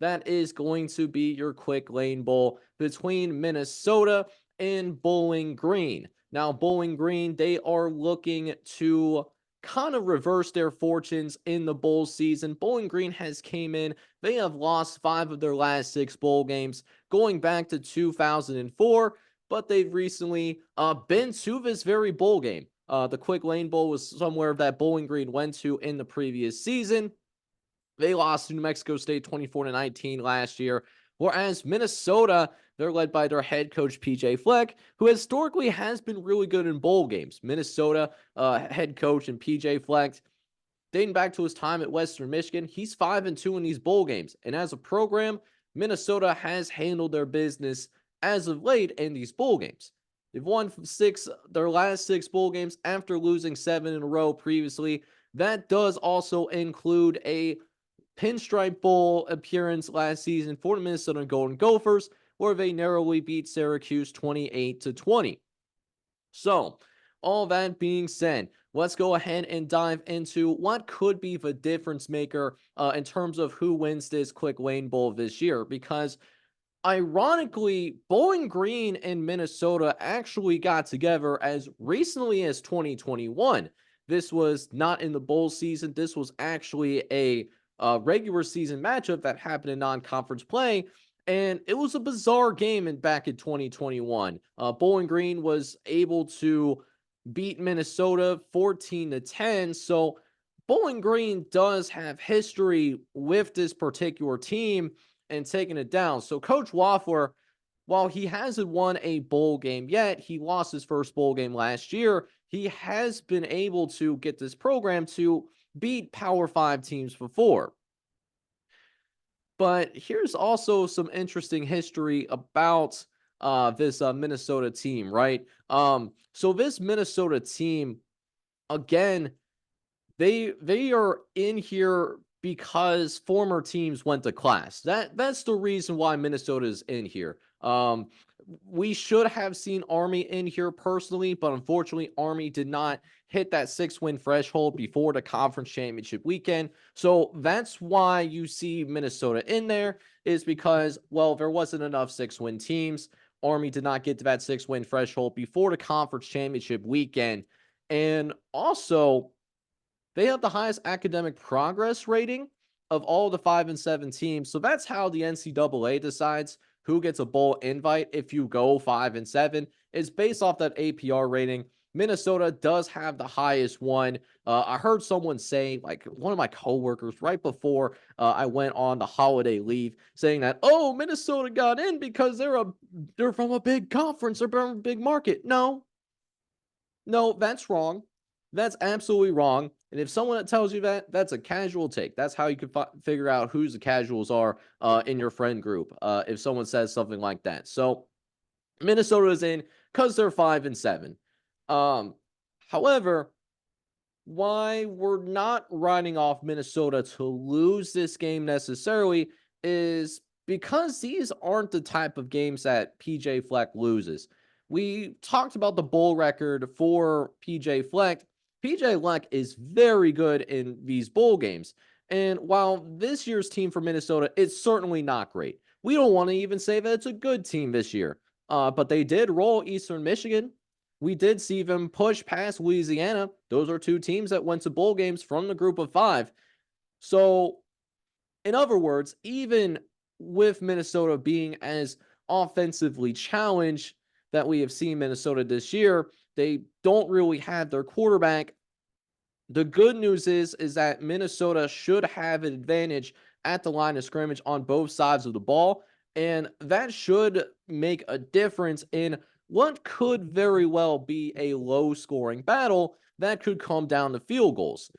that is going to be your quick lane bowl between Minnesota and Bowling Green. Now, Bowling Green, they are looking to kind of reverse their fortunes in the bowl season. Bowling Green has came in. They have lost 5 of their last 6 bowl games going back to 2004, but they've recently been to this very bowl game. The Quick Lane Bowl was somewhere that Bowling Green went to in the previous season. They lost to New Mexico State 24-19 last year. Whereas Minnesota, they're led by their head coach, PJ Fleck, who historically has been really good in bowl games. Minnesota head coach and PJ Fleck, dating back to his time at Western Michigan, he's 5-2 in these bowl games. And as a program, Minnesota has handled their business as of late in these bowl games. They've won their last 6 bowl games after losing 7 in a row previously. That does also include a Pinstripe Bowl appearance last season for the Minnesota Golden Gophers, where they narrowly beat Syracuse 28-20. So, all that being said, let's go ahead and dive into what could be the difference maker in terms of who wins this Quick Lane Bowl this year. Because ironically, Bowling Green and Minnesota actually got together as recently as 2021. This was not in the bowl season. This was actually a regular season matchup that happened in non-conference play. And it was a bizarre game back in 2021. Bowling Green was able to beat Minnesota 14-10. So Bowling Green does have history with this particular team and taking it down. So Coach Waffler, while he hasn't won a bowl game yet, he lost his first bowl game last year. He has been able to get this program to beat Power 5 teams before. But here's also some interesting history about this Minnesota team, right? So this Minnesota team, again, they are in here because former teams went to class. That's the reason why Minnesota is in here. We should have seen Army in here personally, but unfortunately, Army did not hit that 6-win threshold before the conference championship weekend. So that's why you see Minnesota in there, is because, well, there wasn't enough 6-win teams. Army did not get to that 6-win threshold before the conference championship weekend. And also, they have the highest academic progress rating of all the 5 and 7 teams. So that's how the NCAA decides who gets a bowl invite if you go 5 and 7. It's based off that APR rating. Minnesota does have the highest one. I heard someone say, like one of my coworkers right before I went on the holiday leave, saying that, oh, Minnesota got in because they're from a big conference, they're from a big market. No, that's wrong. That's absolutely wrong. And if someone tells you that, that's a casual take. That's how you can figure out who's the casuals are in your friend group. If someone says something like that. So Minnesota is in because they're 5 and 7. However, why we're not writing off Minnesota to lose this game necessarily is because these aren't the type of games that PJ Fleck loses. We talked about the bowl record for PJ Fleck. PJ Fleck is very good in these bowl games. And while this year's team for Minnesota is certainly not great, we don't want to even say that it's a good team this year. But they did roll Eastern Michigan. We did see them push past Louisiana. Those are 2 teams that went to bowl games from the group of 5. So, in other words, even with Minnesota being as offensively challenged that we have seen Minnesota this year, they don't really have their quarterback. The good news is that Minnesota should have an advantage at the line of scrimmage on both sides of the ball, and that should make a difference in what could very well be a low-scoring battle that could come down to field goals.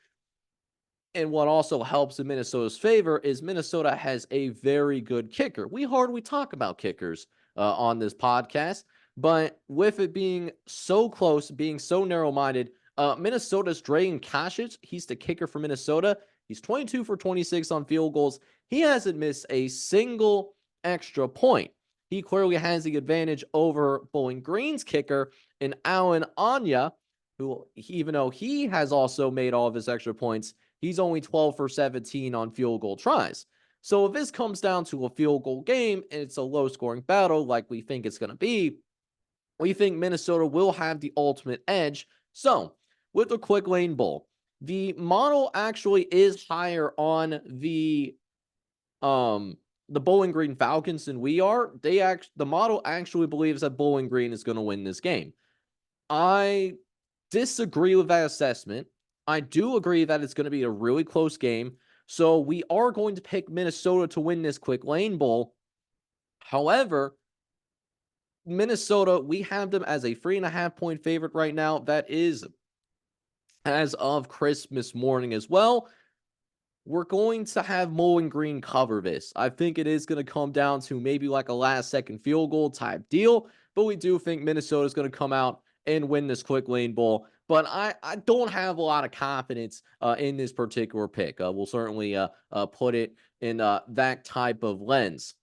And what also helps in Minnesota's favor is Minnesota has a very good kicker. We hardly talk about kickers on this podcast, but with it being so close, being so narrow-minded, Minnesota's Dragan Kasic, he's the kicker for Minnesota. He's 22 for 26 on field goals. He hasn't missed a single extra point. He clearly has the advantage over Bowling Green's kicker in Alan Anya, who, even though he has also made all of his extra points, he's only 12 for 17 on field goal tries. So if this comes down to a field goal game and it's a low scoring battle like we think it's going to be, we think Minnesota will have the ultimate edge. So with the quick lane bowl, the model actually is higher on um the Bowling Green Falcons than we are. The model actually believes that Bowling Green is going to win this game. I disagree with that assessment. I do agree that it's going to be a really close game. So we are going to pick Minnesota to win this quick lane bowl. However, Minnesota, we have them as a 3.5 point favorite right now. That is as of Christmas morning as well. We're going to have Bowling Green cover this. I think it is going to come down to maybe like a last second field goal type deal, but we do think Minnesota is going to come out and win this quick lane bowl. But I don't have a lot of confidence in this particular pick. We'll certainly put it in that type of lens.